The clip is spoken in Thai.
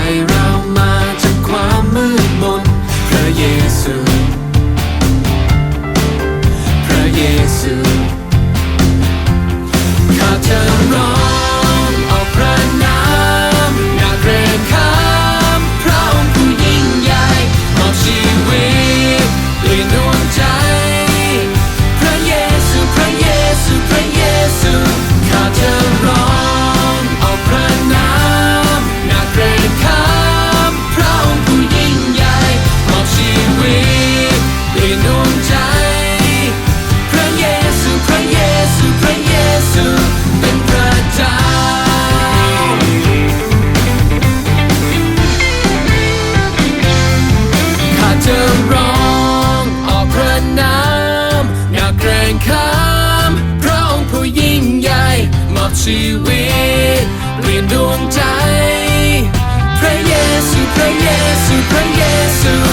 ยเรามาจากความมืดมนพระเยซูพระเยซูข้าจะร้องออกพระนามอย่าเกรงขามพระองค์ผู้ยิ่งใหญ่มอบชีวิตเปลี่ยนดวงใจพระเยซูพระเยซูพระเยซูข้าจะร้องออกพระนามอย่าเกรงขามพระองค์ผู้ยิ่งใหญ่มอบชีวิตเปลี่ยนดวงใจพระเยซูพระเยซูพระเยซูเป็นพระเจ้าข้าจะร้องออกพระนามอย่าเกรงขามพระองค์ผู้ยิ่งใหญ่มอบชีวิตเปลี่ยนดวงใจพระเยซูพระเยซูพระเยซู